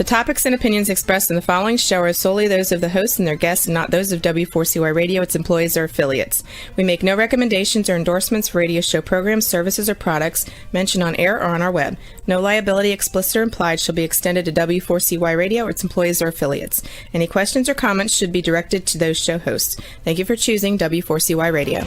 topics and opinions expressed in the following show are solely those of the host and their guests and not those of W4CY Radio, its employees, or affiliates. We make no recommendations or endorsements for radio show programs, services, or products mentioned on air or on our web. No liability, explicit or implied, shall be extended to W4CY Radio or its employees or affiliates. Any questions or comments should be directed to those show hosts. Thank you for choosing W4CY Radio.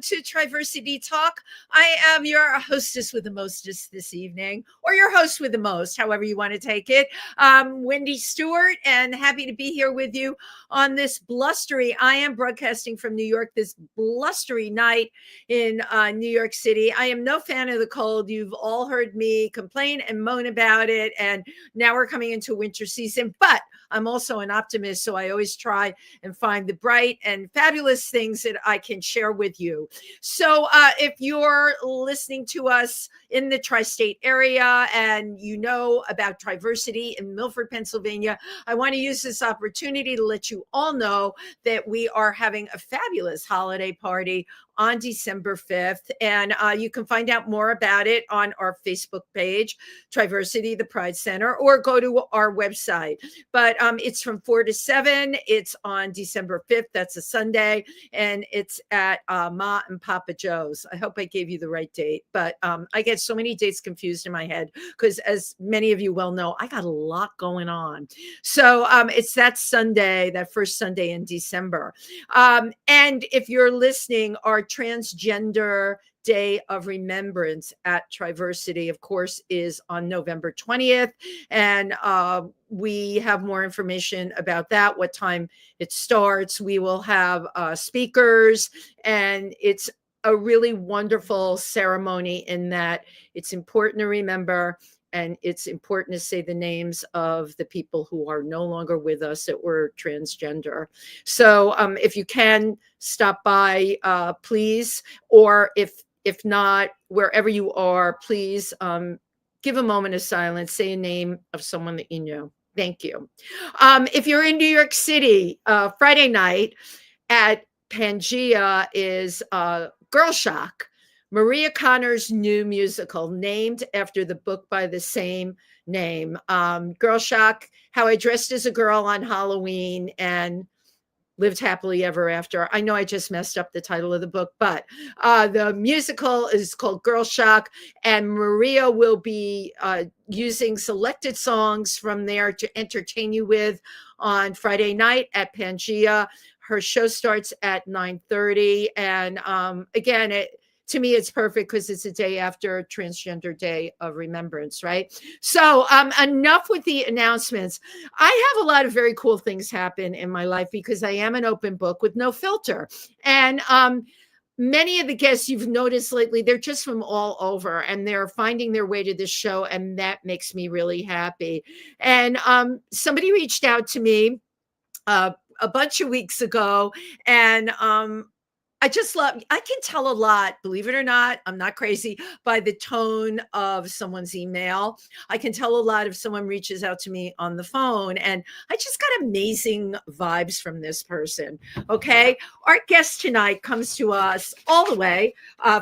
To Triversity Talk. I am your hostess with the mostest this evening, or your host with the most, however you want to take it. Wendy Stewart, and happy to be here with you on this blustery, I am broadcasting from New York, this blustery night in New York City. I am no fan of the cold. You've all heard me complain and moan about it, and now we're coming into winter season, but I'm also an optimist, so I always try and find the bright and fabulous things that I can share with you. So if you're listening to us in the tri-state area and you know about Triversity in Milford, Pennsylvania, I want to use this opportunity to let you all know that we are having a fabulous holiday party on December 5th. And you can find out more about it on our Facebook page, Triversity, the Pride Center, or go to our website. But it's from 4 to 7. It's on December 5th. That's a Sunday. And it's at Ma and Papa Joe's. I hope I gave you the right date. But I get so many dates confused in my head because, as many of you well know, I got a lot going on. So it's that Sunday, that first Sunday in December. And if you're listening, our Transgender Day of Remembrance at Triversity, of course, is on November 20th. And we have more information about that, what time it starts. We will have speakers, and it's a really wonderful ceremony in that it's important to remember, and it's important to say the names of the people who are no longer with us that were transgender. So if you can stop by, please, or if not, wherever you are, please give a moment of silence, say a name of someone that you know. Thank you. If you're in New York City, Friday night at Pangea is Girl Shock, Maria Connor's new musical, named after the book by the same name. Girl Shock, How I Dressed as a Girl on Halloween and Lived Happily Ever After. I know I just messed up the title of the book, but the musical is called Girl Shock, and Maria will be using selected songs from there to entertain you with on Friday night at Pangea. Her show starts at 9:30, and again, to me, it's perfect because it's a day after Transgender Day of Remembrance, right? So enough with the announcements. I have a lot of very cool things happen in my life because I am an open book with no filter. And many of the guests you've noticed lately, they're just from all over, and they're finding their way to this show, and that makes me really happy. And somebody reached out to me a bunch of weeks ago, and I can tell a lot, believe it or not, I'm not crazy, by the tone of someone's email. I can tell a lot if someone reaches out to me on the phone, and I just got amazing vibes from this person. Okay. Our guest tonight comes to us all the way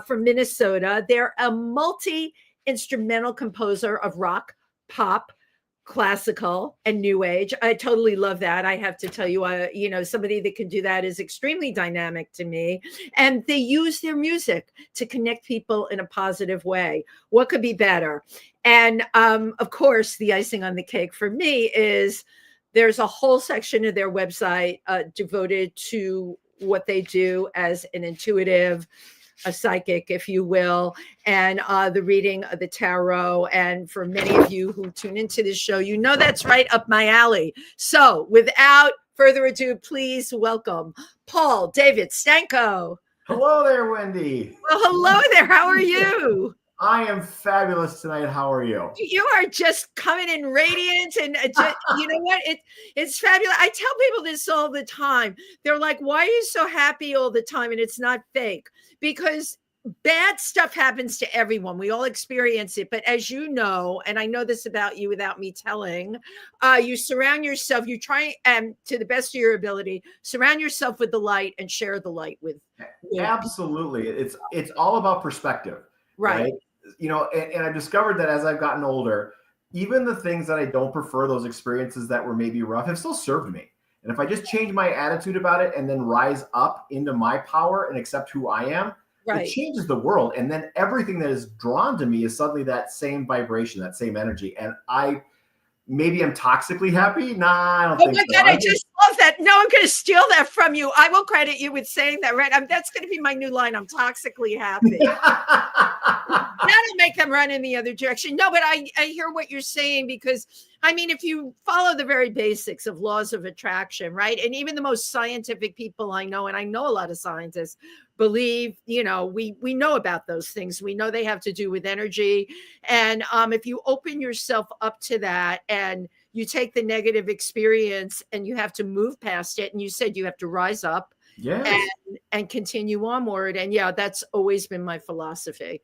from Minnesota. They're a multi-instrumental composer of rock, pop, classical, and new age. I totally love that. I have to tell you, somebody that can do that is extremely dynamic to me. And they use their music to connect people in a positive way. What could be better? And of course, the icing on the cake for me is there's a whole section of their website devoted to what they do as an intuitive, a psychic, if you will, and the reading of the tarot. And for many of you who tune into this show, you know that's right up my alley. So without further ado, please welcome Paul David Stanko. Hello there, Wendy. Well, hello there. How are you? I am fabulous tonight. How are you? You are just coming in radiant, and just, you know what? It's fabulous. I tell people this all the time. They're like, "Why are you so happy all the time?" And it's not fake, because bad stuff happens to everyone. We all experience it. But as you know, and I know this about you without me telling, you surround yourself. You try and, to the best of your ability, surround yourself with the light and share the light with. Absolutely. It's all about perspective, Right. right? And I've discovered that as I've gotten older, even the things that I don't prefer, those experiences that were maybe rough, have still served me. And if I just change my attitude about it and then rise up into my power and accept who I am, Right. it changes the world. And then everything that is drawn to me is suddenly that same vibration, that same energy. And maybe I'm toxically happy. Nah, I don't think so. Oh my God, I just love that. No, I'm going to steal that from you. I will credit you with saying that, right? That's going to be my new line. I'm toxically happy. That'll make them run in the other direction. No, but I hear what you're saying, because I mean, if you follow the very basics of laws of attraction, right? And even the most scientific people I know, and I know a lot of scientists, believe, we know about those things. We know they have to do with energy. And if you open yourself up to that, and you take the negative experience and you have to move past it, and you said you have to rise up, yes, and continue onward. And yeah, that's always been my philosophy.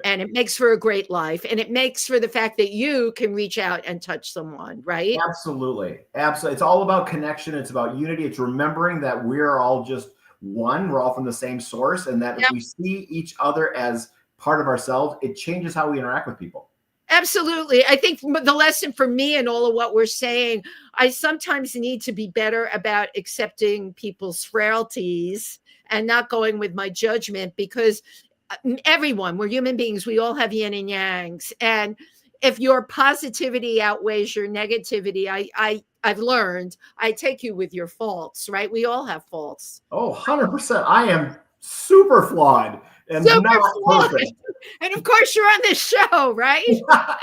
And it makes for a great life. And it makes for the fact that you can reach out and touch someone, right? Absolutely. Absolutely. It's all about connection. It's about unity. It's remembering that we're all just one. We're all from the same source. And that if we see each other as part of ourselves, it changes how we interact with people. Absolutely. I think the lesson for me and all of what we're saying, I sometimes need to be better about accepting people's frailties and not going with my judgment, because we're human beings. We all have yin and yangs. And if your positivity outweighs your negativity, I've learned, I take you with your faults, right? We all have faults. Oh, 100%. I am super flawed and not perfect. And of course, you're on this show, right?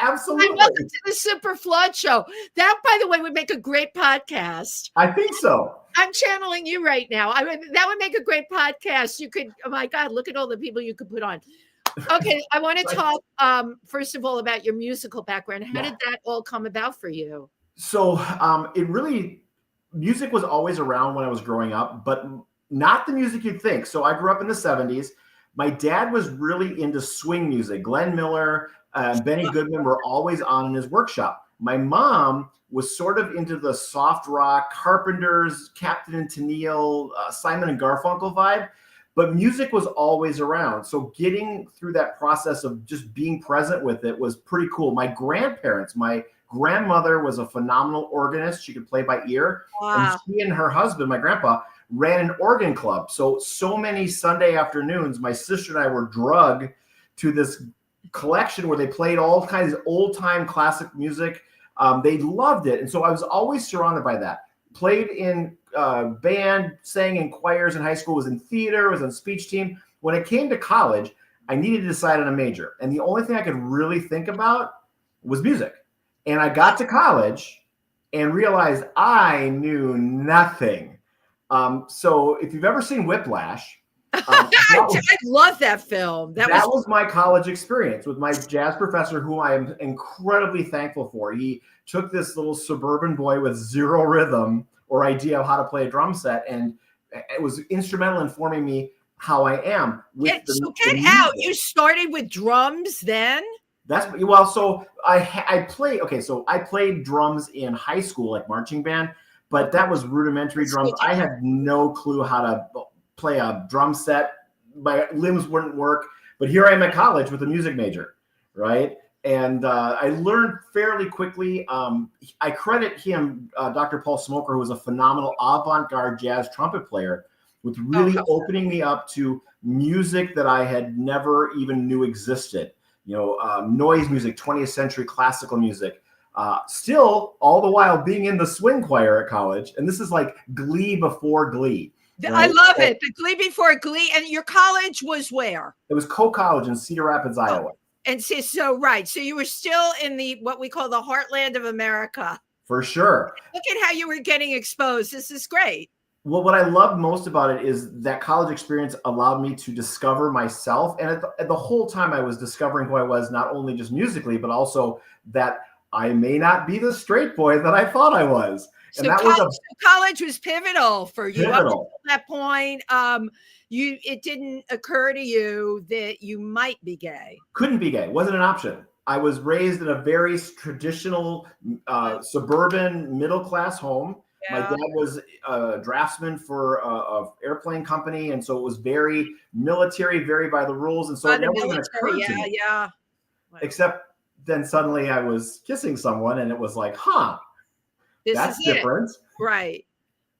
Absolutely. Welcome to the Super Flawed Show. That, by the way, would make a great podcast. I think so. I'm channeling you right now. I mean, that would make a great podcast. You could, oh my God, look at all the people you could put on. Okay, I want to talk, first of all, about your musical background. How did that all come about for you? So music was always around when I was growing up, but not the music you'd think. So I grew up in the 70s. My dad was really into swing music. Glenn Miller, Benny Goodman were always on in his workshop. My mom was sort of into the soft rock, Carpenters, Captain and Tennille, Simon and Garfunkel vibe, but music was always around. So getting through that process of just being present with it was pretty cool. My grandmother was a phenomenal organist. She could play by ear. Wow. And she and her husband, my grandpa, ran an organ club. So many Sunday afternoons, my sister and I were drugged to this collection where they played all kinds of old-time classic music. They loved it. And so I was always surrounded by that. Played in band, sang in choirs in high school, was in theater, was on speech team. When it came to college, I needed to decide on a major. And the only thing I could really think about was music. And I got to college and realized I knew nothing. So if you've ever seen Whiplash, I love that film. That was my college experience with my jazz professor, who I am incredibly thankful for. He took this little suburban boy with zero rhythm or idea of how to play a drum set, and it was instrumental in forming me how I am. Get out. You started with drums then? So I played drums in high school, like marching band, but that was rudimentary drums. I had no clue how to play a drum set. My limbs wouldn't work, but here I am at college with a music major, right? And I learned fairly quickly. I credit him, Dr. Paul Smoker, who was a phenomenal avant-garde jazz trumpet player, with really opening me up to music that I had never even knew existed. Noise music, 20th century classical music, still all the while being in the swing choir at college. And this is like Glee before Glee. Right? I love it. The Glee before Glee. And your college was where? It was Coe College in Cedar Rapids, Iowa. And so you were still in what we call the heartland of America. For sure. Look at how you were getting exposed. This is great. Well, what I loved most about it is that college experience allowed me to discover myself. And at the whole time I was discovering who I was, not only just musically, but also that I may not be the straight boy that I thought I was. And So that was a college was pivotal for you up pivotal. until that point. It didn't occur to you that you might be gay. Couldn't be gay. Wasn't an option. I was raised in a very traditional suburban middle-class home. My dad was a draftsman for a airplane company, and so it was very military, very by the rules, and so it never even occurred to me. Yeah. Wow. Except then suddenly I was kissing someone, and it was like, that's different. Right.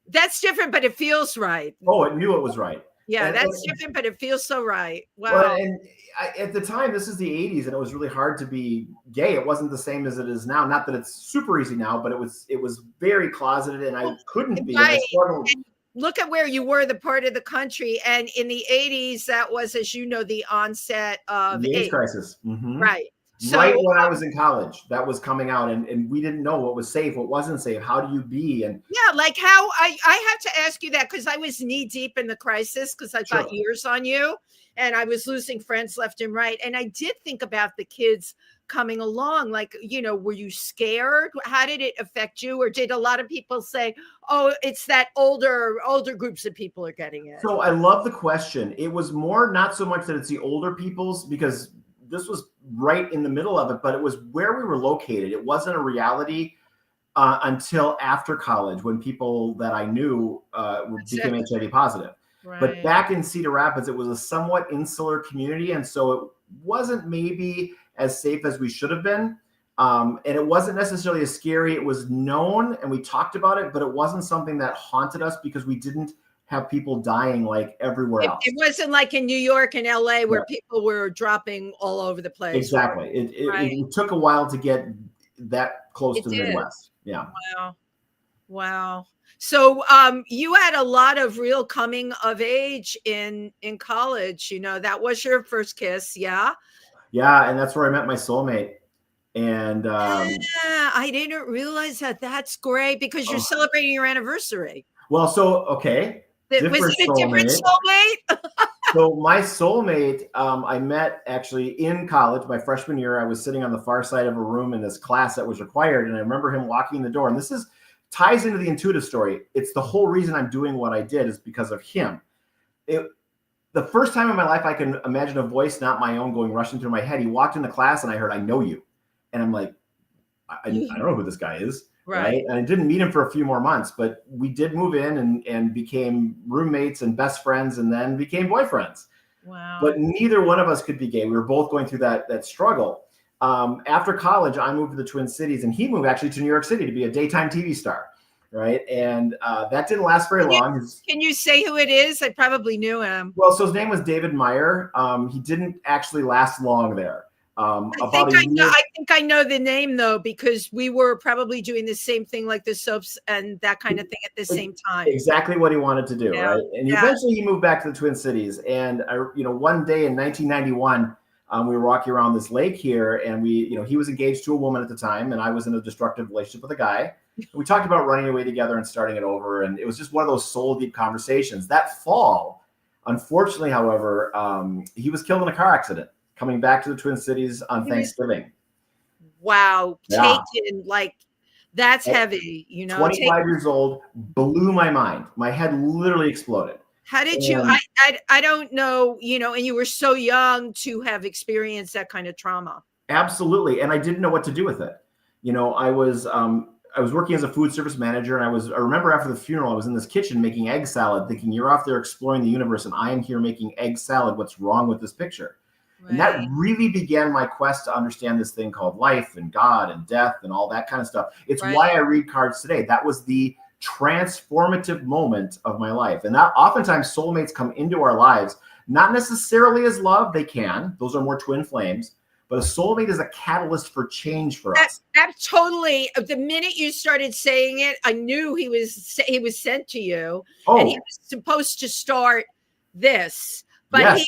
That's different, but it feels right. Oh, it knew it was right. Yeah, that's different, but it feels so right. Wow. And at the time, this is the 80s, and it was really hard to be gay. It wasn't the same as it is now. Not that it's super easy now, but it was very closeted, and I couldn't be. Right. I struggled. And look at where you were, the part of the country. And in the 80s, that was, as you know, the onset of the AIDS crisis. Mm-hmm. Right. So, right when I was in college, that was coming out, and we didn't know what was safe, what wasn't safe. How do you be? And yeah, like how I had to ask you that because I was knee deep in the crisis because I got years on you, and I was losing friends left and right. And I did think about the kids coming along. Like, were you scared? How did it affect you? Or did a lot of people say, "Oh, it's that older groups of people are getting it"? So I love the question. It was more not so much that it's the older people's, because this was right in the middle of it, but it was where we were located. It wasn't a reality until after college, when people that I knew became HIV positive. Right. But back in Cedar Rapids, it was a somewhat insular community, and so it wasn't maybe as safe as we should have been. And it wasn't necessarily as scary. It was known, and we talked about it, but it wasn't something that haunted us because we didn't have people dying like everywhere else. It wasn't like in New York and LA where people were dropping all over the place. Exactly. It took a while to get that close to the Midwest. Yeah. Wow. So you had a lot of real coming of age in college. That was your first kiss. Yeah. Yeah. And that's where I met my soulmate. And I didn't realize that. That's great because you're celebrating your anniversary. Well, so, okay. Was it a different soulmate? So my soulmate, I met actually in college. My freshman year, I was sitting on the far side of a room in this class that was required. And I remember him walking in the door. And this ties into the intuitive story. It's the whole reason I'm doing what I did is because of him. The first time in my life I can imagine a voice, not my own, going rushing through my head. He walked into class and I heard, "I know you." And I'm like, I don't know who this guy is. Right. And I didn't meet him for a few more months, but we did move in and became roommates and best friends, and then became boyfriends. Wow. But neither one of us could be gay. We were both going through that struggle. After college, I moved to the Twin Cities, and he moved actually to New York City to be a daytime TV star. Right. And that didn't last very long. Can you say who it is? I probably knew him. Well, so his name was David Meyer. He didn't actually last long there. I think I know the name though, because we were probably doing the same thing, like the soaps and that kind of thing at the same time. Exactly what he wanted to do, right? And eventually he moved back to the Twin Cities. And one day in 1991, we were walking around this lake here, and he was engaged to a woman at the time, and I was in a destructive relationship with a guy. And we talked about running away together and starting it over, and it was just one of those soul deep conversations. That fall, unfortunately, however, he was killed in a car accident coming back to the Twin Cities on Thanksgiving. Wow. Yeah. Taken, like, that's heavy, 25 years old, blew my mind. My head literally exploded. How did you, I don't know, and you were so young to have experienced that kind of trauma. Absolutely. And I didn't know what to do with it. I was working as a food service manager, and I remember after the funeral, I was in this kitchen making egg salad, thinking, you're off there exploring the universe, and I am here making egg salad. What's wrong with this picture? Right. And that really began my quest to understand this thing called life and God and death and all that kind of stuff. It's why I read cards today. That was the transformative moment of my life. And that oftentimes soulmates come into our lives, not necessarily as love. They can. Those are more twin flames. But a soulmate is a catalyst for change for us. Totally. The minute you started saying it, I knew he was sent to you. Oh. And he was supposed to start this. But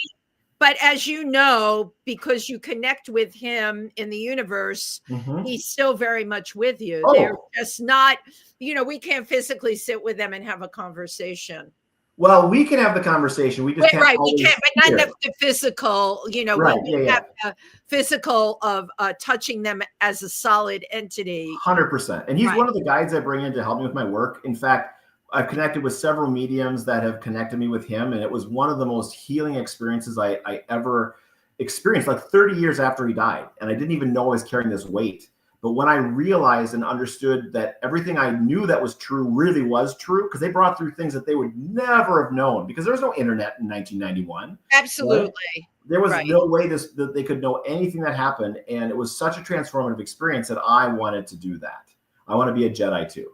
But as you know, because you connect with him in the universe, he's still very much with you. They're just not, we can't physically sit with them and have a conversation. Well, we can have the conversation. We just can't. Right. We can't, but not the physical, Right. We have the physical of touching them as a solid entity. 100%. And he's one of the guides I bring in to help me with my work. In fact, I've connected with several mediums that have connected me with him. And it was one of the most healing experiences I ever experienced, like 30 years after he died. And I didn't even know I was carrying this weight. But when I realized and understood that everything I knew that was true really was true, because they brought through things that they would never have known, because there was no internet in 1991. Absolutely. Right? There was no way that they could know anything that happened. And it was such a transformative experience that I wanted to do that. I want to be a Jedi too.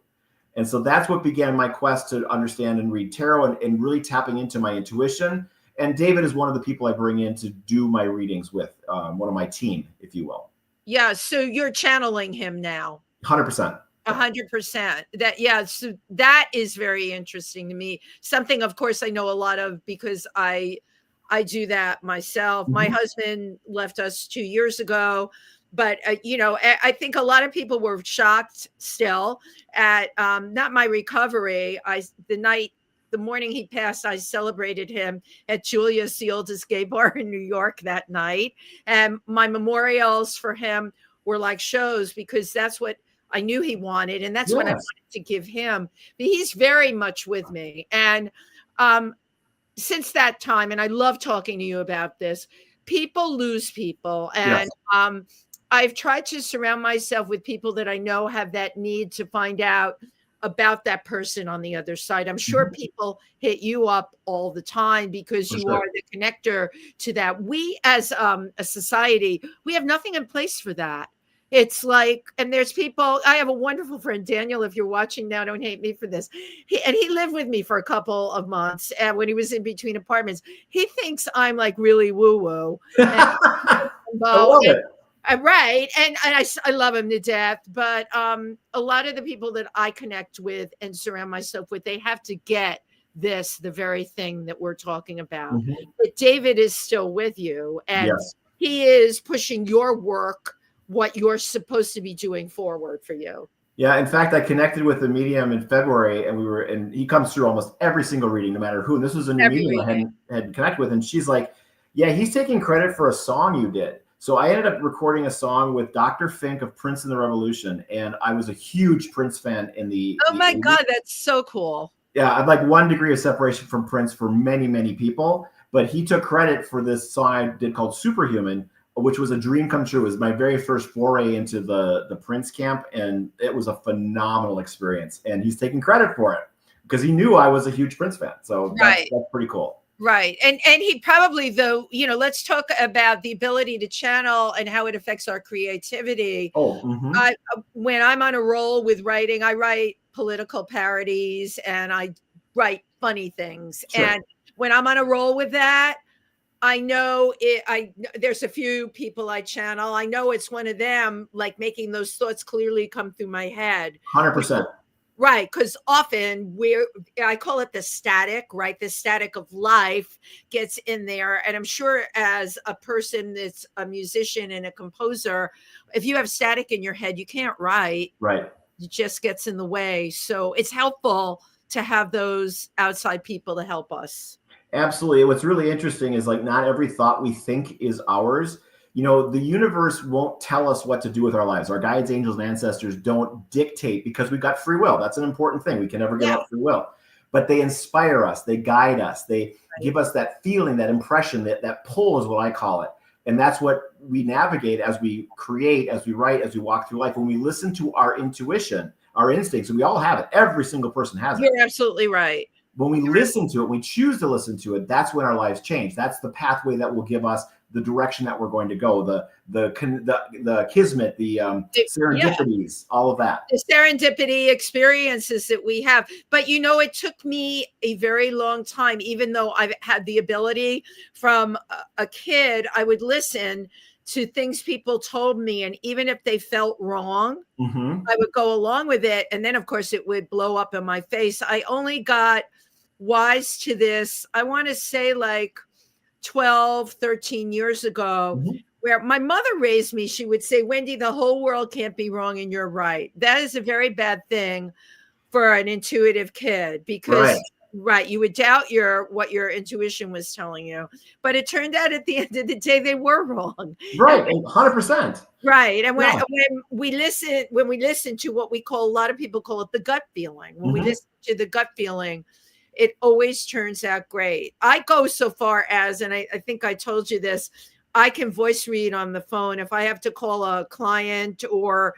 And so that's what began my quest to understand and read tarot and really tapping into my intuition. And David is one of the people I bring in to do my readings with, one of my team, if you will. Yeah. So you're channeling him now. 100%. 100%. So that is very interesting to me. Something, of course, I know a lot of, because I do that myself. My husband left us 2 years ago, but I think a lot of people were shocked still at not my recovery. The morning he passed, I celebrated him at Julius, the oldest gay bar in New York, that night. And my memorials for him were like shows, because that's what I knew he wanted. And that's what I wanted to give him. But he's very much with me. And since that time, and I love talking to you about this, people lose people. And I've tried to surround myself with people that I know have that need to find out about that person on the other side. I'm sure people hit you up all the time because you are the connector to that. We as a society, we have nothing in place for that. It's like, and there's people, I have a wonderful friend, Daniel, if you're watching now, don't hate me for this. He lived with me for a couple of months when he was in between apartments. He thinks I'm like really woo-woo. I love it. Right. And I love him to death. But a lot of the people that I connect with and surround myself with, they have to get the very thing that we're talking about. That David is still with you, and he is pushing your work, what you're supposed to be doing forward for you. Yeah. In fact, I connected with the medium in February, and he comes through almost every single reading, no matter who. And this was a new medium I hadn't connected with. And she's like, yeah, he's taking credit for a song you did. So I ended up recording a song with Dr. Fink of Prince and the Revolution. And I was a huge Prince fan in the. Oh my God, that's so cool. Yeah, I'd like 1 degree of separation from Prince for many, many people. But he took credit for this song I did called Superhuman, which was a dream come true. It was my very first foray into the Prince camp. And it was a phenomenal experience. And he's taking credit for it because he knew I was a huge Prince fan. So that's pretty cool. Right. And he probably, though, let's talk about the ability to channel and how it affects our creativity. When I'm on a roll with writing, I write political parodies and I write funny things. And when I'm on a roll with that, I know there's a few people I channel. I know it's one of them, like making those thoughts clearly come through my head. 100%. Right, because often I call it the static, right? The static of life gets in there. And I'm sure as a person that's a musician and a composer, if you have static in your head, you can't write. Right. It just gets in the way. So it's helpful to have those outside people to help us. Absolutely. What's really interesting is like not every thought we think is ours. The universe won't tell us what to do with our lives. Our guides, angels, and ancestors don't dictate because we've got free will. That's an important thing. We can never give up free will. But they inspire us. They guide us. They give us that feeling, that impression, that pull is what I call it. And that's what we navigate as we create, as we write, as we walk through life. When we listen to our intuition, our instincts, and we all have it. Every single person has it. You're absolutely right. When we listen to it, we choose to listen to it, that's when our lives change. That's the pathway that will give us the direction that we're going to go, the kismet, the serendipities, all of that. The serendipity experiences that we have. But, it took me a very long time, even though I've had the ability from a kid, I would listen to things people told me. And even if they felt wrong, I would go along with it. And then, of course, it would blow up in my face. I only got wise to this, I want to say like 12, 13 years ago, where my mother raised me. She would say, Wendy, the whole world can't be wrong and you're right. That is a very bad thing for an intuitive kid because you would doubt what your intuition was telling you. But it turned out at the end of the day, they were wrong. Right. 100%. Right. And when we listen to what we call, a lot of people call it the gut feeling. When we listen to the gut feeling, it always turns out great. I go so far as, and I think I told you this, I can voice read on the phone. If I have to call a client or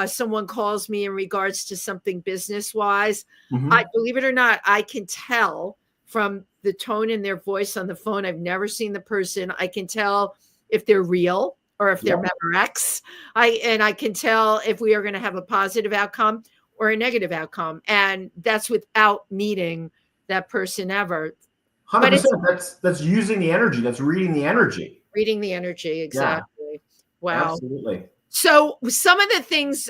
someone calls me in regards to something business-wise, I believe it or not, I can tell from the tone in their voice on the phone. I've never seen the person. I can tell if they're real or if they're Memorex. I can tell if we are going to have a positive outcome or a negative outcome. And that's without meeting that person ever. 100%. That's using the energy. That's reading the energy. Reading the energy. Exactly. Yeah. Wow. Absolutely. So some of the things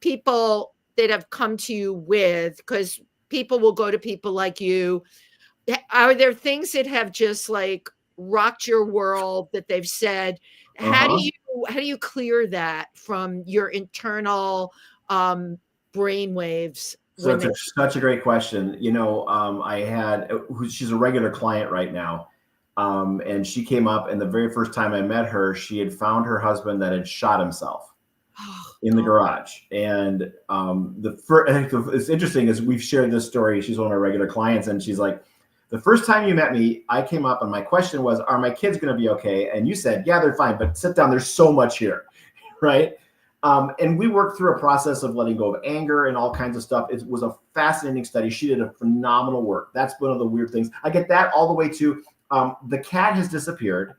people that have come to you with, because people will go to people like you, are there things that have just like rocked your world that they've said? How do you clear that from your internal brain waves? So it's such a great question. You know, she's a regular client right now. And she came up, and the very first time I met her, she had found her husband that had shot himself in the garage. And it's interesting is we've shared this story. She's one of our regular clients, and she's like, the first time you met me, I came up and my question was, are my kids going to be okay? And you said, yeah, they're fine, but sit down. There's so much here, right? And we worked through a process of letting go of anger and all kinds of stuff. It was a fascinating study. She did a phenomenal work. That's one of the weird things. I get that all the way to the cat has disappeared.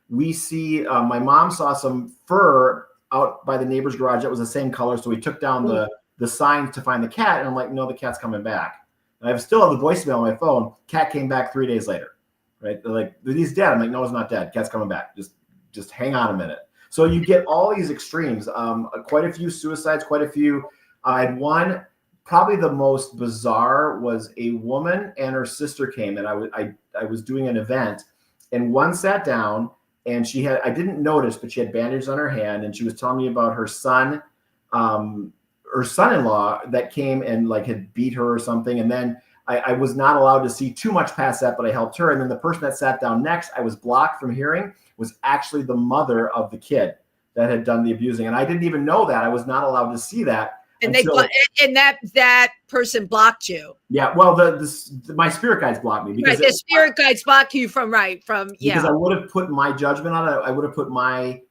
We see my mom saw some fur out by the neighbor's garage that was the same color. So we took down the signs to find the cat. And I'm like, no, the cat's coming back. And I still have the voicemail on my phone. Cat came back 3 days later, right? They're like, he's dead. I'm like, no, he's not dead. Cat's coming back. Just hang on a minute. So you get all these extremes, quite a few suicides, quite a few. I had one, probably the most bizarre was a woman and her sister came, and I was doing an event, and one sat down and I didn't notice, but she had bandages on her hand, and she was telling me about her son, her son-in-law that came and like had beat her or something. And then I was not allowed to see too much past that, but I helped her. And then the person that sat down next, I was blocked from hearing, was actually the mother of the kid that had done the abusing. And I didn't even know that. I was not allowed to see that. And that person blocked you. Yeah. Well, my spirit guides blocked me because the spirit guides block you because I would have put my judgment on it. I would have put my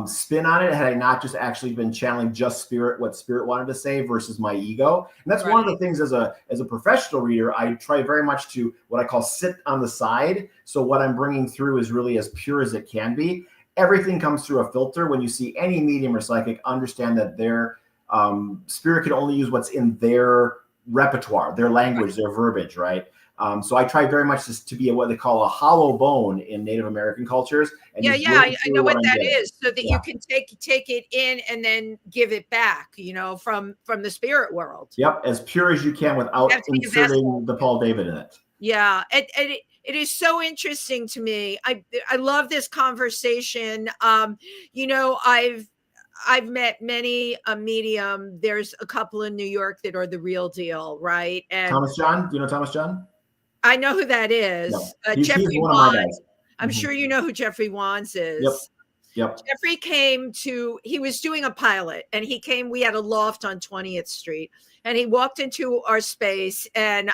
spin on it had I not just actually been channeling just what spirit wanted to say versus my ego. And that's one of the things as a professional reader, I try very much to what I call sit on the side. So what I'm bringing through is really as pure as it can be. Everything comes through a filter. When you see any medium or psychic, understand that their spirit can only use what's in their repertoire, their language, their verbiage, right? So I try very much to be what they call a hollow bone in Native American cultures. And I know what that is, so that you can take it in and then give it back, from the spirit world. Yep, as pure as you can without inserting the Paul David in it. Yeah, it is so interesting to me. I love this conversation. I've met many a medium. There's a couple in New York that are the real deal, right? And Thomas John, do you know Thomas John? I know who that is. No. Jeffrey one Wands. Of my guys. I'm sure you know who Jeffrey Wands is. Yep. Jeffrey he was doing a pilot, and we had a loft on 20th Street, and he walked into our space, and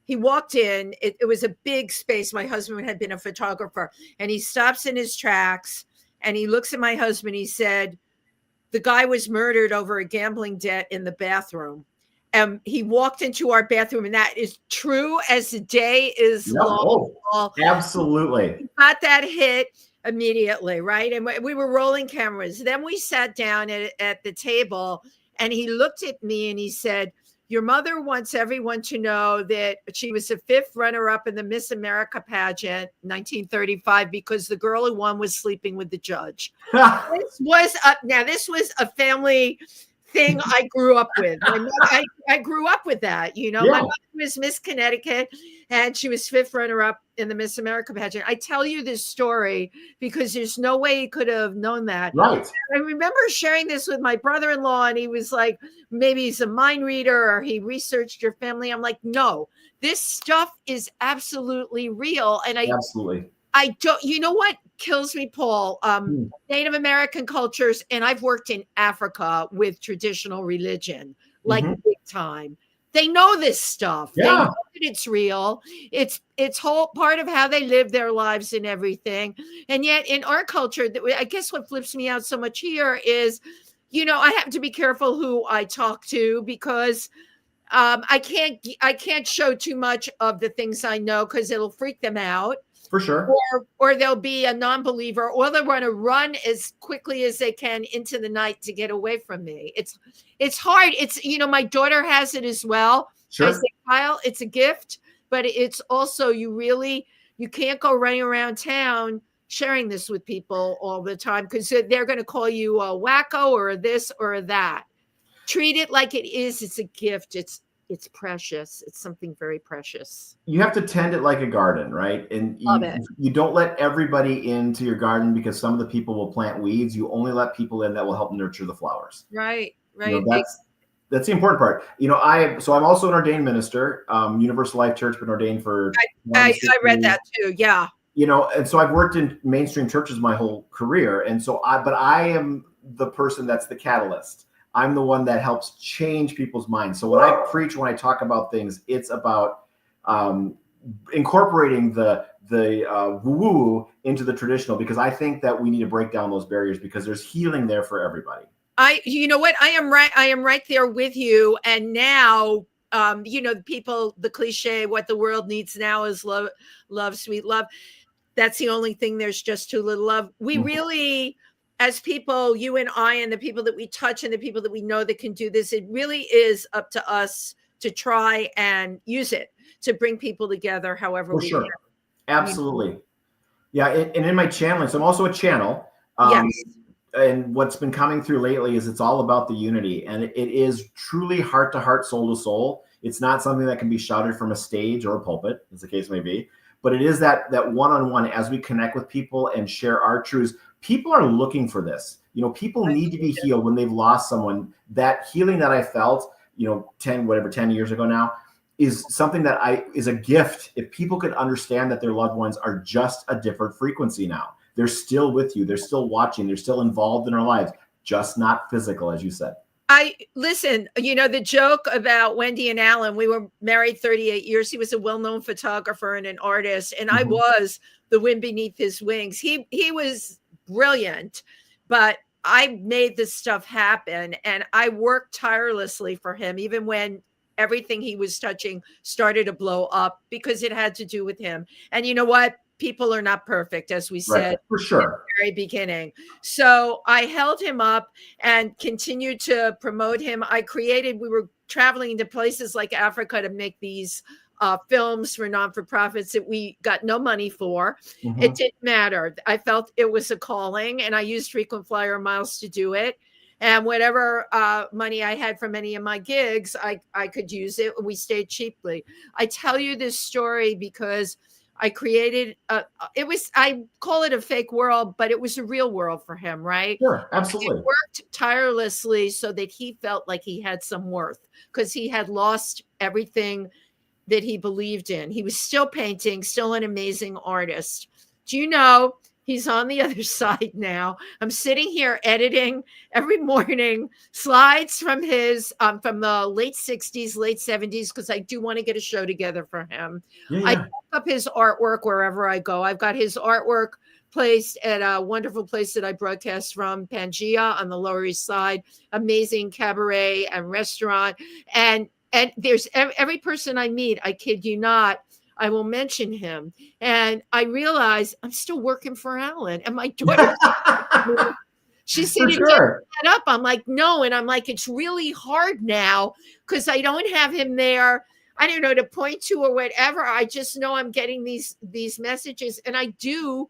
he walked in. It was a big space. My husband had been a photographer, and he stops in his tracks, and he looks at my husband. He said, the guy was murdered over a gambling debt in the bathroom. And he walked into our bathroom, and that is true as the day is long. Absolutely. He got that hit immediately, right? And we were rolling cameras. Then we sat down at the table, and he looked at me and he said, your mother wants everyone to know that she was the 5th runner-up in the Miss America pageant, 1935, because the girl who won was sleeping with the judge. This was a family thing I grew up with. I grew up with that. You know, my mother was Miss Connecticut, and she was 5th runner-up in the Miss America pageant. I tell you this story because there's no way he could have known that. Right. I remember sharing this with my brother-in-law, and he was like, maybe he's a mind reader or he researched your family. I'm like, no, this stuff is absolutely real. And I don't, you know what kills me, Paul? Native American cultures, and I've worked in Africa with traditional religion, like big time. They know this stuff. Yeah. They know that it's real. It's whole part of how they live their lives and everything. And yet in our culture, I guess what flips me out so much here is, you know, I have to be careful who I talk to because I can't show too much of the things I know because it'll freak them out. For sure. Or they'll be a non-believer, or they'll want to run as quickly as they can into the night to get away from me. It's hard. It's, you know, my daughter has it as well. Sure. I say, Kyle, it's a gift, but it's also, you can't go running around town sharing this with people all the time because they're going to call you a wacko or a this or a that. Treat it like it is. It's a gift. It's precious. It's something very precious. You have to tend it like a garden, right? And you don't let everybody into your garden because some of the people will plant weeds. You only let people in that will help nurture the flowers. Right. You know, that's the important part. You know, I'm also an ordained minister, Universal Life Church, been ordained for. I read that too. Yeah. You know, and so I've worked in mainstream churches my whole career. And so but I am the person that's the catalyst. I'm the one that helps change people's minds. So when I preach, when I talk about things, it's about incorporating the woo-woo into the traditional, because I think that we need to break down those barriers because there's healing there for everybody. You know what? I am right there with you. And now, you know, the cliche, what the world needs now is love, sweet love. That's the only thing. There's just too little love. We really, as people, you and I, and the people that we touch and the people that we know that can do this, it really is up to us to try and use it to bring people together however we can. Absolutely. Yeah. And in my channeling, so I'm also a channel. Yes. And what's been coming through lately is it's all about the unity. And it is truly heart to heart, soul to soul. It's not something that can be shouted from a stage or a pulpit, as the case may be. But it is that one-on-one as we connect with people and share our truths. People are looking for this. You know, people need to be healed when they've lost someone. That healing that I felt, you know, 10 years ago now, is something that is a gift. If people could understand that their loved ones are just a different frequency now. They're still with you. They're still watching. They're still involved in our lives, just not physical, as you said. Listen, you know, the joke about Wendy and Alan, we were married 38 years. He was a well-known photographer and an artist, and I was the wind beneath his wings. He was brilliant, but I made this stuff happen, and I worked tirelessly for him, even when everything he was touching started to blow up, because it had to do with him. And you know what? People are not perfect, as we said for sure at the very beginning. So I held him up and continued to promote him. We were traveling to places like Africa to make these films for non-for-profits that we got no money for. It didn't matter. I felt it was a calling, and I used frequent flyer miles to do it. And whatever money I had from any of my gigs, I could use it. We stayed cheaply. I tell you this story because I created I call it a fake world, but it was a real world for him, right? Sure, absolutely. He worked tirelessly so that he felt like he had some worth, because he had lost everything that he believed in. He was still painting, still an amazing artist. Do you know, he's on the other side now. I'm sitting here editing every morning slides from his from the late 60s, late 70s, because I do want to get a show together for him. I pick up his artwork wherever I go. I've got his artwork placed at a wonderful place that I broadcast from, Pangea on the Lower East Side. Amazing cabaret and restaurant. And there's every person I meet, I kid you not, I will mention him. And I realize I'm still working for Alan. And my daughter, she said, get that up. I'm like, no. And I'm like, it's really hard now because I don't have him there, I don't know, to point to or whatever. I just know I'm getting these messages, and I do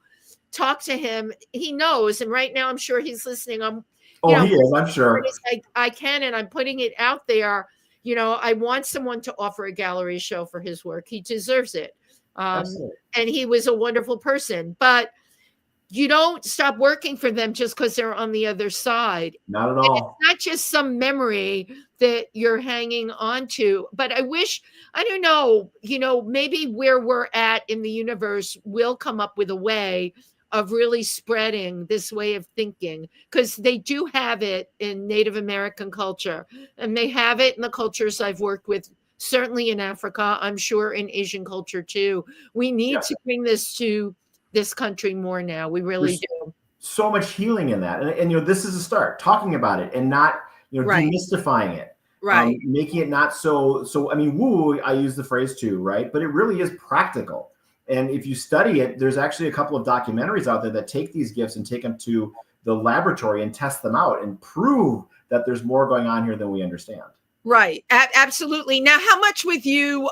talk to him. He knows. And right now, I'm sure he's listening. Oh, he is, I'm sure. I can, and I'm putting it out there. I want someone to offer a gallery show for his work. He deserves it. Absolutely. And he was a wonderful person. But you don't stop working for them just because they're on the other side. Not at And all. it's not just some memory that you're hanging on to. But I don't know, maybe where we're at in the universe will come up with a way of really spreading this way of thinking, because they do have it in Native American culture, and they have it in the cultures I've worked with, certainly in Africa, I'm sure in Asian culture too. We need to bring this to this country more now. We really do. So much healing in that. And this is a start, talking about it and not, demystifying it. Right. Making it not so, I mean, woo, I use the phrase too, right? But it really is practical. And if you study it, there's actually a couple of documentaries out there that take these gifts and take them to the laboratory and test them out and prove that there's more going on here than we understand. Right. Absolutely. Now, how much with you?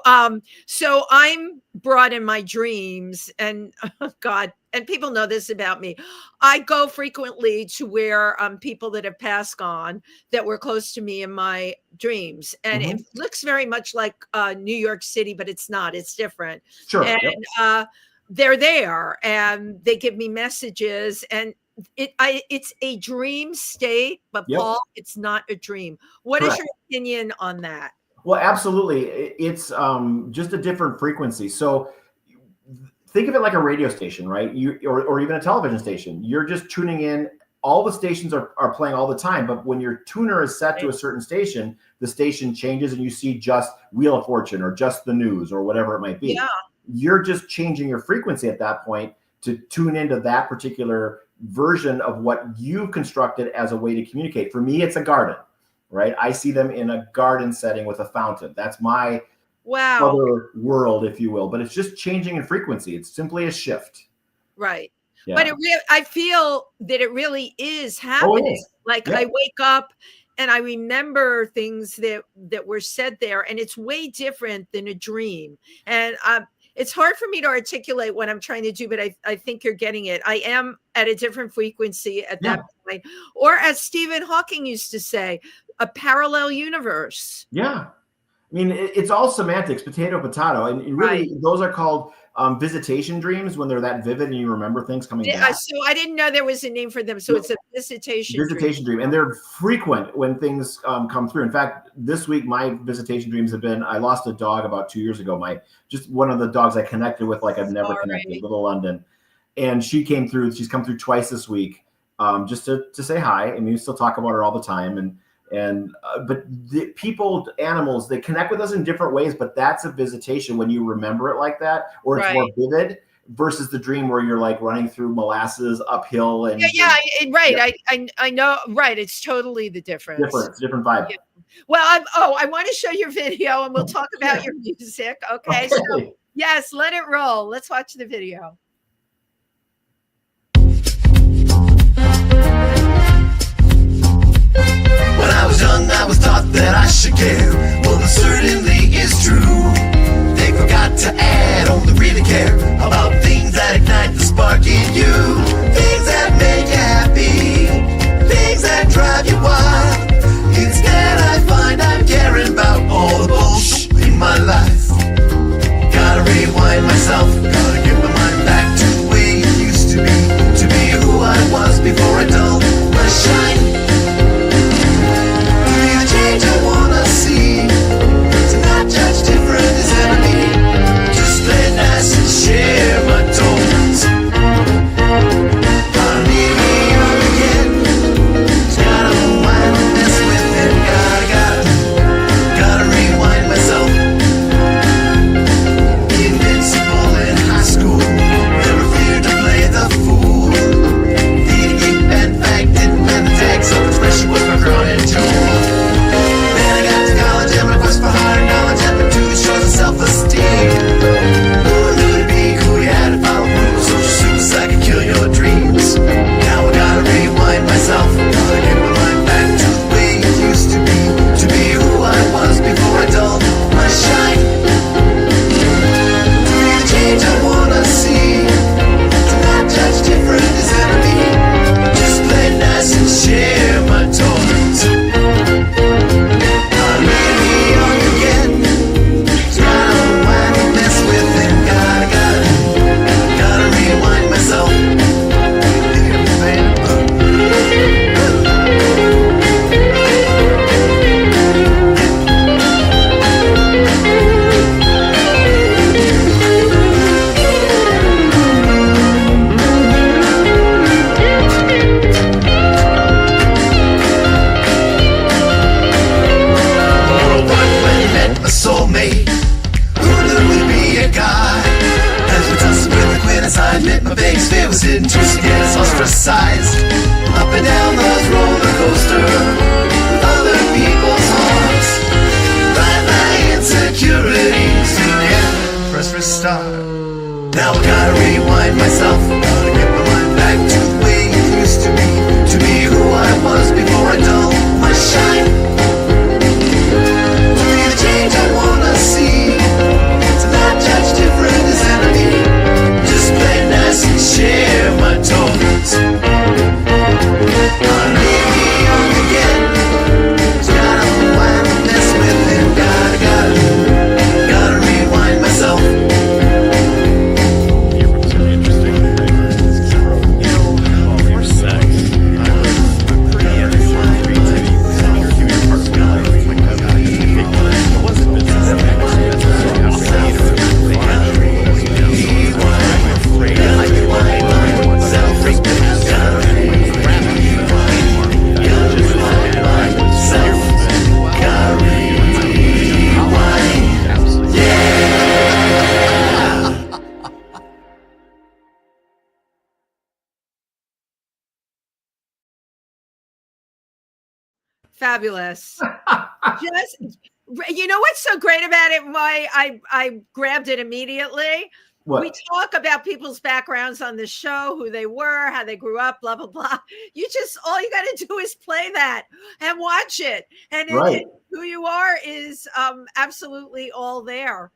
So I'm brought in my dreams, and God, and people know this about me. I go frequently to where people that have passed on that were close to me in my dreams. And it looks very much like New York City, but it's not. It's different. Sure. And they're there and they give me messages, and it's a dream state, but Paul, it's not a dream. What is your opinion on that? Well, absolutely. It's just a different frequency. So think of it like a radio station, right? Or even a television station. You're just tuning in. All the stations are playing all the time, but when your tuner is set to a certain station, the station changes and you see just Wheel of Fortune or just the news or whatever it might be. Yeah. You're just changing your frequency at that point to tune into that particular version of what you've constructed as a way to communicate. For me, it's a garden, right? I see them in a garden setting with a fountain. That's my other world, if you will. But it's just changing in frequency. It's simply a shift. Right. Yeah. But I feel that it really is happening. Oh, it is. Like I wake up and I remember things that were said there, and it's way different than a dream. And it's hard for me to articulate what I'm trying to do, but I think you're getting it. I am at a different frequency at that point. Or as Stephen Hawking used to say, a parallel universe. Yeah. I mean, it's all semantics, potato. And really, those are called visitation dreams when they're that vivid and you remember things coming back. So I didn't know there was a name for them. So it's a visitation dream. And they're frequent when things come through. In fact, this week, my visitation dreams have been, I lost a dog about 2 years ago. Just one of the dogs I connected with like I've never connected, little London. And she came through. She's come through twice this week just to say hi. I mean, we still talk about her all the time. But the people, animals, they connect with us in different ways, but that's a visitation when you remember it like that, or it's more vivid versus the dream where you're like running through molasses uphill. And I know. Right. It's totally the difference. Different vibe. Yeah. Well, I want to show your video and we'll talk about your music. Okay. So yes, let it roll. Let's watch the video. When I was young, I was taught that I should care. Well, it certainly is true. They forgot to add on the really care about things that ignite the spark in you. Things that make you happy. Things that drive you wild. Instead, I find I'm caring about all the bullshit in my life. Gotta rewind myself. Gotta get my mind back press restart. Now I gotta rewind myself, gotta get my mind back to the way it used to be who I was before I dulled my shine, to be the change I wanna see, to not judge different as enemy, just play nice and share my tones. Gotta leave me young again, just gotta unwind and mess with him, gotta rewind myself. Fabulous. Just, you know what's so great about it? Why I grabbed it immediately. What? We talk about people's backgrounds on the show, who they were, how they grew up, blah, blah, blah. You just, all you got to do is play that and watch it. And Right. who you are is absolutely all there.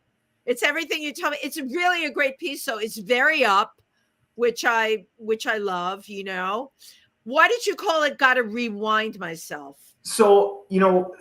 It's everything you tell me. It's really a great piece. So it's very up, which I love, you know. Why did you call it Gotta Rewind Myself? So, you know,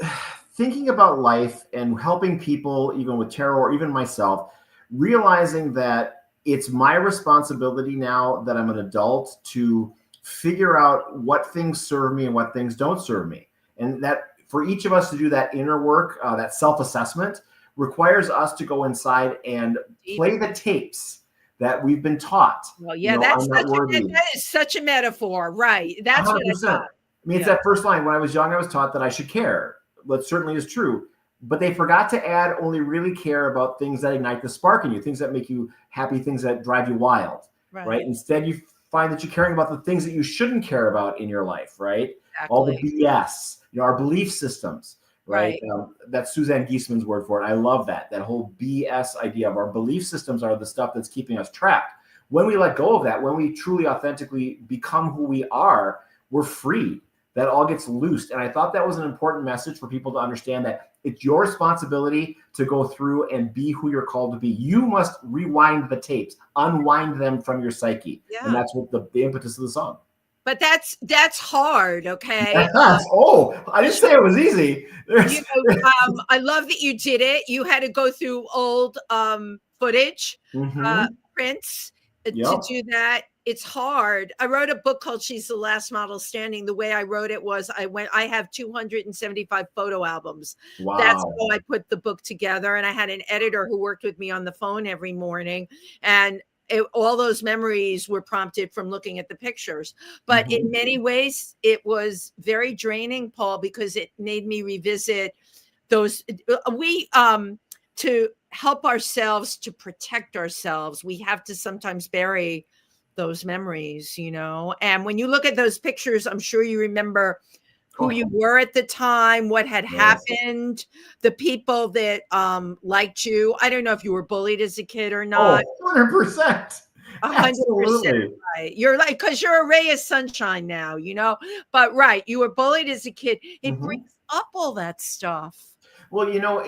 thinking about life and helping people, even with tarot or even myself, realizing that it's my responsibility now that I'm an adult to figure out what things serve me and what things don't serve me. And that for each of us to do that inner work, that self-assessment, requires us to go inside and play the tapes that we've been taught. Well, yeah, You know, that is such a metaphor, right? That's 100%. what I thought. I mean, it's that first line. When I was young, I was taught that I should care. That certainly is true. But they forgot to add only really care about things that ignite the spark in you, things that make you happy, things that drive you wild, right? Instead, you find that you're caring about the things that you shouldn't care about in your life, right? Exactly. All the BS, you know, our belief systems, right? Right. That's Suzanne Gieseman's word for it. I love that whole BS idea of our belief systems are the stuff that's keeping us trapped. When we let go of that, when we truly authentically become who we are, we're free. That all gets loosed. And I thought that was an important message for people to understand that it's your responsibility to go through and be who you're called to be. You must rewind the tapes, unwind them from your psyche. Yeah. And that's what the impetus of the song. But that's hard, okay? I didn't say it was easy. You know, I love that you did it. You had to go through old footage, prints to do that. It's hard. I wrote a book called She's the Last Model Standing. The way I wrote it was I have 275 photo albums. Wow. That's how I put the book together. And I had an editor who worked with me on the phone every morning. And all those memories were prompted from looking at the pictures. But in many ways, it was very draining, Paul, because it made me revisit those. To help ourselves, to protect ourselves, we have to sometimes bury those memories, you know. And when you look at those pictures, I'm sure you remember who you were at the time, what had happened, the people that liked you. I don't know if you were bullied as a kid or not. 100%. 100%. Right. You're like, because you're a ray of sunshine now, you know. But right, you were bullied as a kid. It brings up all that stuff. Well, you know,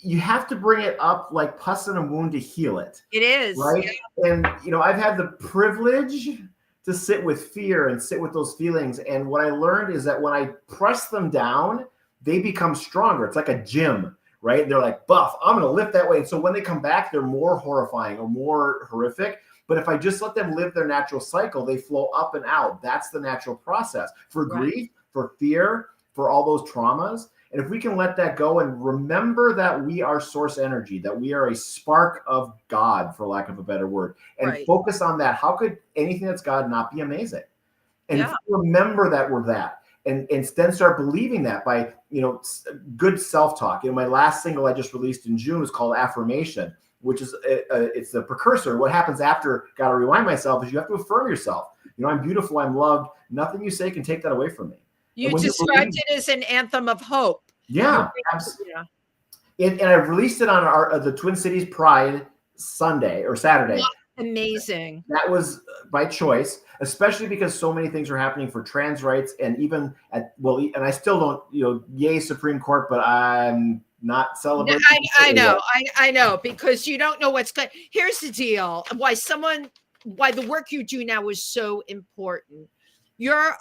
you have to bring it up like pus in a wound to heal it. It is. Right. Yeah. And, you know, I've had the privilege to sit with fear and sit with those feelings. And what I learned is that when I press them down, they become stronger. It's like a gym, right? They're like, buff, I'm going to lift that way. And so when they come back, they're more horrifying or more horrific. But if I just let them live their natural cycle, they flow up and out. That's the natural process for grief, for fear, for all those traumas. And if we can let that go and remember that we are source energy, that we are a spark of God, for lack of a better word, and focus on that, how could anything that's God not be amazing? And if you remember that we're that, and then start believing that by, you know, good self-talk. You know, my last single I just released in June was called Affirmation, which is it's the precursor. What happens after Gotta Rewind Myself is you have to affirm yourself. You know, I'm beautiful, I'm loved. Nothing you say can take that away from me. You described it as an anthem of hope. Yeah, absolutely. And I've released it on the Twin Cities Pride Sunday or Saturday. Amazing. That was by choice, especially because so many things are happening for trans rights, and even and I still don't, yay Supreme Court, but I'm not celebrating. I know, because you don't know what's good. Here's the deal: why the work you do now is so important. You're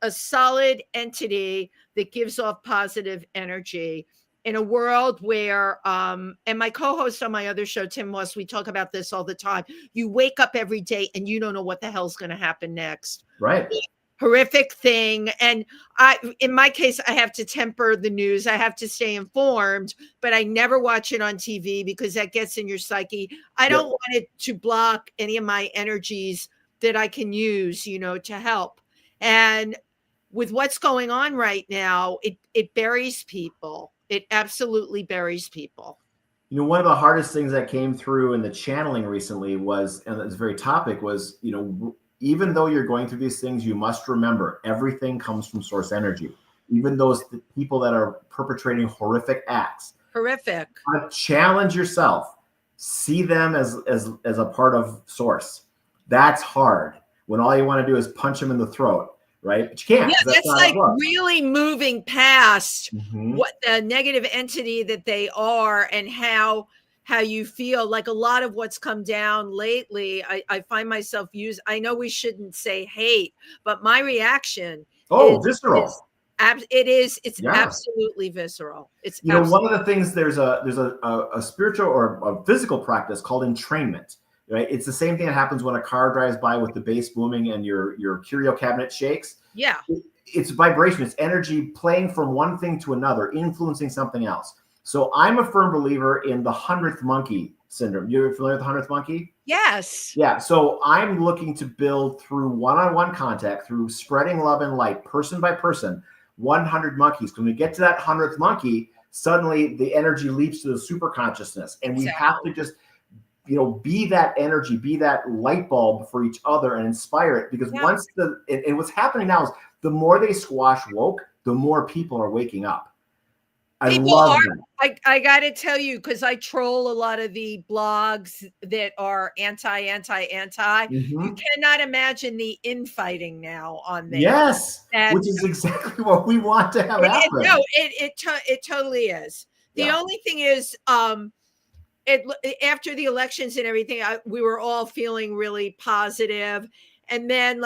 a solid entity that gives off positive energy in a world where, and my co-host on my other show, Tim Moss, we talk about this all the time. You wake up every day and you don't know what the hell's going to happen next. Right. Horrific thing. And in my case, I have to temper the news. I have to stay informed, but I never watch it on TV because that gets in your psyche. I don't want it to block any of my energies that I can use, to help. And with what's going on right now, it buries people. It absolutely buries people. One of the hardest things that came through in the channeling recently was, and this very topic was, even though you're going through these things, you must remember everything comes from source energy. Even those people that are perpetrating horrific acts. Horrific. Challenge yourself. See them as a part of source. That's hard when all you want to do is punch them in the throat. Right? But you can't. Yeah, that's like really moving past what the negative entity that they are and how you feel. Like a lot of what's come down lately, I find myself I know we shouldn't say hate, but my reaction visceral. It's absolutely visceral. It's one of the things, there's a spiritual or a physical practice called entrainment. Right? It's the same thing that happens when a car drives by with the bass booming and your curio cabinet shakes. Yeah. It's vibration. It's energy playing from one thing to another, influencing something else. So I'm a firm believer in the 100th monkey syndrome. You're familiar with the 100th monkey? Yes. Yeah. So I'm looking to build through one-on-one contact, through spreading love and light, person by person, 100 monkeys. When we get to that 100th monkey, suddenly the energy leaps to the super consciousness. And we have to just be that energy, be that light bulb for each other and inspire it. Because once and what's happening now is the more they squash woke, the more people are waking up. I love that. I got to tell you, because I troll a lot of the blogs that are anti. You cannot imagine the infighting now on there. Yes, which is exactly what we want to have happen. It totally is. The only thing is, after the elections and everything, we were all feeling really positive. And then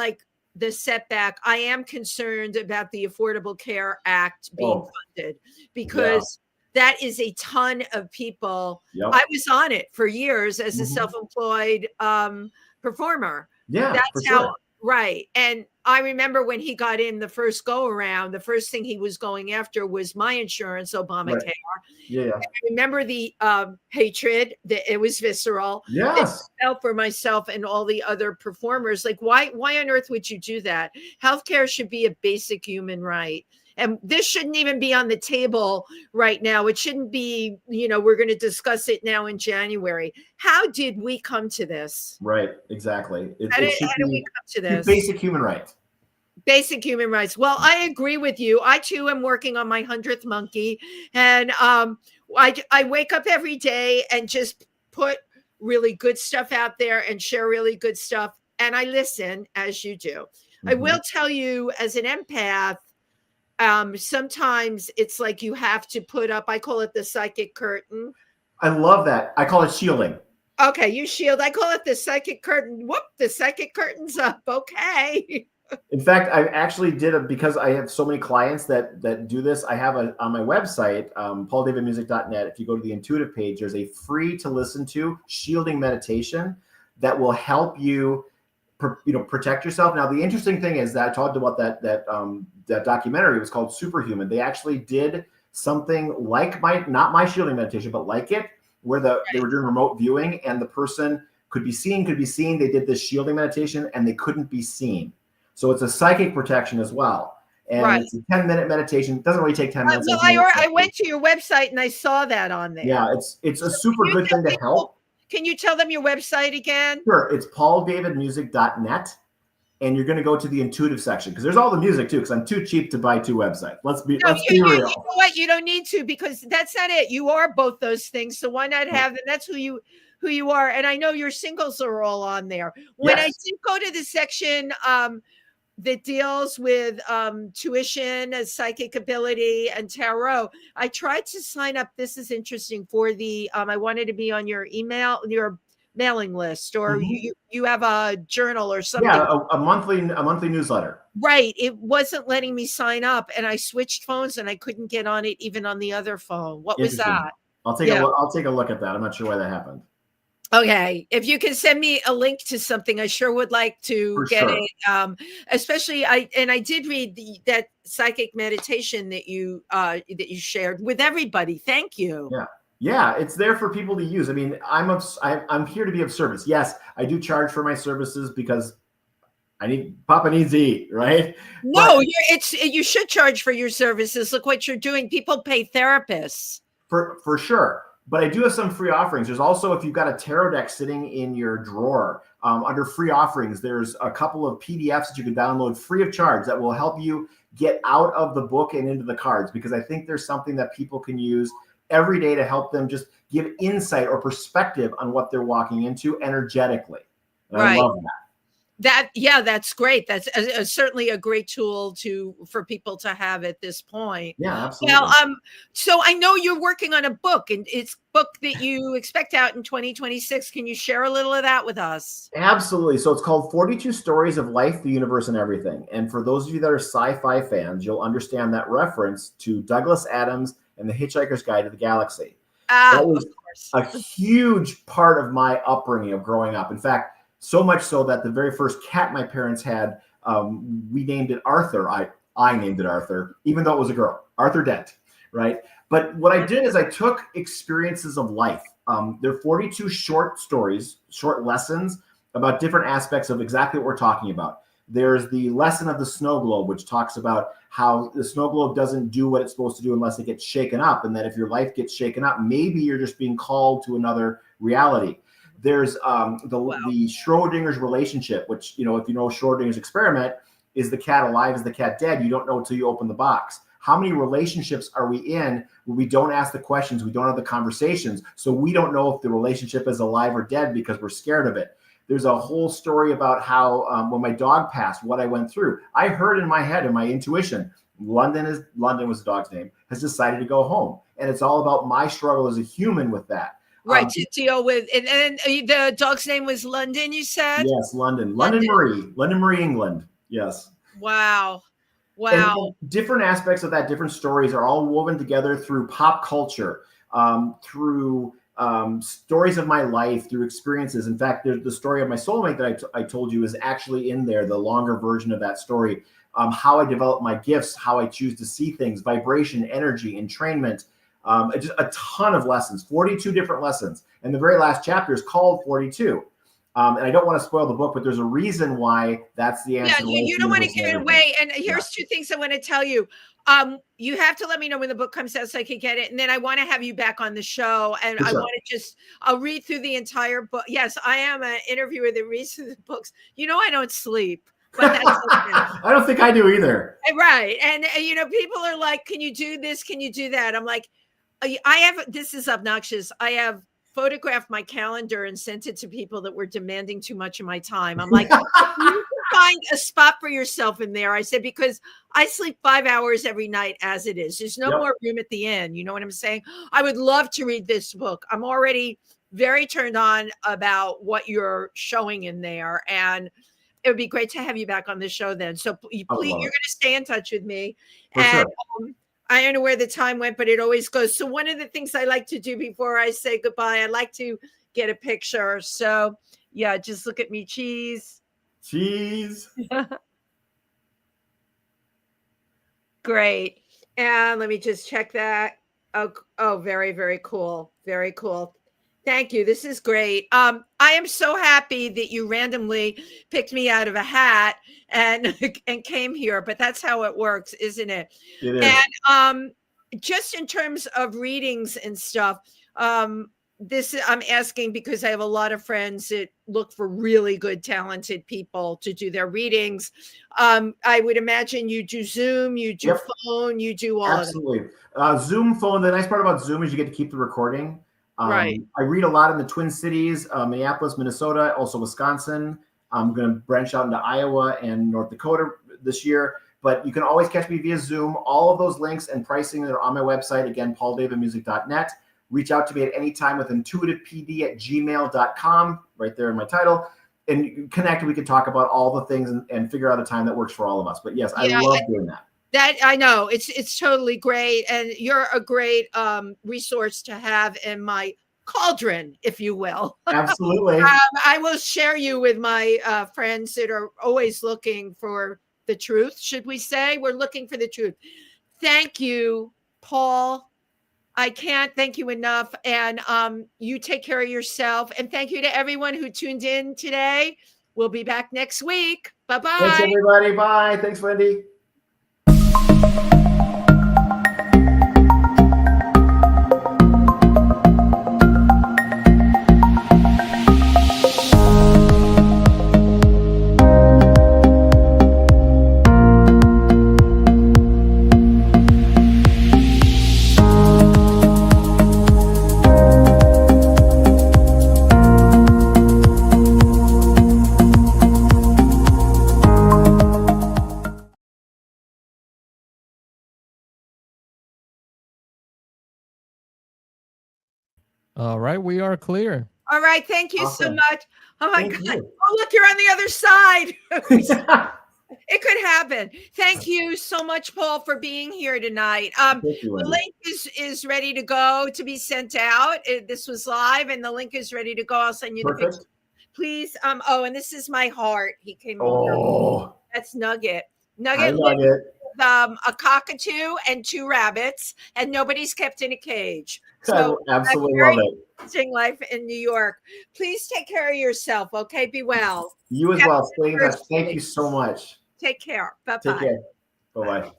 the setback, I am concerned about the Affordable Care Act being funded because that is a ton of people. Yep. I was on it for years as a self-employed performer. Yeah, that's how. Sure. Right. And I remember when he got in the first go around, the first thing he was going after was my insurance, Obamacare. Right. Yeah. And I remember the hatred, that it was visceral. Yes. I felt for myself and all the other performers. Why on earth would you do that? Healthcare should be a basic human right. And this shouldn't even be on the table right now. It shouldn't be, we're going to discuss it now in January. How did we come to this? Right, exactly. How did we come to this? Basic human rights. Basic human rights. Well, I agree with you. I too am working on my 100th monkey. And I wake up every day and just put really good stuff out there and share really good stuff. And I listen, as you do. I will tell you, as an empath, sometimes it's like you have to put up, I call it the psychic curtain. I love that. I call it shielding. Okay, you shield. I call it the psychic curtain. Whoop, the psychic curtain's up. Okay. In fact, I actually did because I have so many clients that do this. I have on my website, pauldavidmusic.net. If you go to the intuitive page, there's a free to listen to shielding meditation that will help you protect yourself. Now, the interesting thing is that I talked about that documentary. It was called Superhuman. They actually did something like not my shielding meditation, but like it, where they were doing remote viewing and the person could be seen. They did this shielding meditation and they couldn't be seen. So it's a psychic protection as well. And it's a 10-minute meditation. It doesn't really take 10 minutes. Well, I went to your website and I saw that on there. Yeah, it's a super good thing to help. Can you tell them your website again? Sure. It's pauldavidmusic.net. And you're going to go to the intuitive section because there's all the music too, because I'm too cheap to buy two websites. Let's be real. You know what? You don't need to, because that's not it. You are both those things. So why not have them? That's who who you are. And I know your singles are all on there. When I did go to the section that deals with tuition, psychic ability, and tarot, I tried to sign up. This is interesting for the, I wanted to be on your mailing list, or you have a journal or something. Yeah, a monthly newsletter. Right. It wasn't letting me sign up, and I switched phones and I couldn't get on it even on the other phone. What was that? I'll take a look at that. I'm not sure why that happened. Okay. If you can send me a link to something, I sure would like to get it. Especially I did read that psychic meditation that you shared with everybody. Thank you. Yeah, it's there for people to use. I mean, I'm here to be of service. Yes, I do charge for my services because Papa needs to eat, right? No, you should charge for your services. Look what you're doing. People pay therapists. For sure. But I do have some free offerings. There's also, if you've got a tarot deck sitting in your drawer, under free offerings, there's a couple of PDFs that you can download free of charge that will help you get out of the book and into the cards, because I think there's something that people can use every day to help them just give insight or perspective on what they're walking into energetically. And I love that. That's great. That's certainly a great tool for people to have at this point. Yeah, absolutely. Well, so I know you're working on a book, and it's a book that you expect out in 2026. Can you share a little of that with us? Absolutely. So it's called 42 Stories of Life, the Universe, and Everything. And for those of you that are sci-fi fans, you'll understand that reference to Douglas Adams and The Hitchhiker's Guide to the Galaxy. That was a huge part of my upbringing of growing up. In fact, so much so that the very first cat my parents had, we named it Arthur. I named it Arthur, even though it was a girl, Arthur Dent, right? But what I did is I took experiences of life. There are 42 short stories, short lessons about different aspects of exactly what we're talking about. There's the lesson of the snow globe, which talks about how the snow globe doesn't do what it's supposed to do unless it gets shaken up, and that if your life gets shaken up, maybe you're just being called to another reality. There's the Schrodinger's relationship, which, if you know Schrodinger's experiment, is the cat alive, is the cat dead? You don't know until you open the box. How many relationships are we in where we don't ask the questions, we don't have the conversations, so we don't know if the relationship is alive or dead because we're scared of it? There's a whole story about how when my dog passed, what I went through. I heard in my head, in my intuition, London was the dog's name, has decided to go home. And it's all about my struggle as a human with that. Right, to deal with, and the dog's name was London, you said? Yes, London Marie, England. Yes. Wow. And different aspects of that, different stories are all woven together through pop culture, through stories of my life, through experiences. In fact, the story of my soulmate that I told you is actually in there, the longer version of that story. How I develop my gifts, how I choose to see things, vibration, energy, entrainment. Just a ton of lessons, 42 different lessons. And the very last chapter is called 42. And I don't want to spoil the book, but there's a reason why that's the answer. Yeah, you don't want to give it away. And here's two things I want to tell you. You have to let me know when the book comes out so I can get it. And then I want to have you back on the show. And I want to I'll read through the entire book. Yes, I am an interviewer that reads through the books. I don't sleep. But that's I don't think I do either. Right. And, people are like, can you do this? Can you do that? I'm like, this is obnoxious. I have photographed my calendar and sent it to people that were demanding too much of my time. I'm like, you can find a spot for yourself in there. I said, because I sleep 5 hours every night as it is. There's no more room at the end. You know what I'm saying? I would love to read this book. I'm already very turned on about what you're showing in there. And it would be great to have you back on the show then. So please, you're going to stay in touch with me. And I don't know where the time went, but it always goes. So one of the things I like to do before I say goodbye, I like to get a picture. So yeah, just look at me. Cheese. Great. And let me just check that. Oh, very, very cool. Very cool. Thank you. This is great. I am so happy that you randomly picked me out of a hat and came here, but that's how it works, isn't it? It is. And just in terms of readings and stuff, I'm asking because I have a lot of friends that look for really good, talented people to do their readings. I would imagine you do Zoom, you do phone, you do all Absolutely. Zoom, phone. The nice part about Zoom is you get to keep the recording. Right. I read a lot in the Twin Cities, Minneapolis, Minnesota, also Wisconsin. I'm going to branch out into Iowa and North Dakota this year. But you can always catch me via Zoom. All of those links and pricing are on my website. Again, pauldavidmusic.net. Reach out to me at any time with intuitivepd@gmail.com, right there in my title. And connect. We can talk about all the things and figure out a time that works for all of us. But yes, I love doing that. That I know it's totally great. And you're a great resource to have in my cauldron, if you will. Absolutely. I will share you with my friends that are always looking for the truth. Should we say we're looking for the truth? Thank you, Paul. I can't thank you enough. And you take care of yourself. And thank you to everyone who tuned in today. We'll be back next week. Bye-bye. Thanks, everybody. Bye. Thanks, Wendy. All right, we are clear. All right. Thank you so Awesome. much. Oh my Thank God. you. Oh, look, you're on the other side. It could happen. Thank you so much, Paul, for being here tonight. Thank you, The Wendy. link is ready to go to be sent out. This was live, and the link is ready to go. I'll send you the Perfect. picture. Please. Oh, and this is my heart. He came over. Oh, That's Nugget. I Nugget love lives it. with a cockatoo and 2 rabbits, and nobody's kept in a cage. I So absolutely very love it. interesting life in New York. Please take care of yourself. Okay, be well. You as Happy well. Stay in touch. birthday. Thank you so much. Take care. Bye Take bye. care. Bye-bye.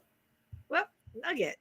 Well, Nugget.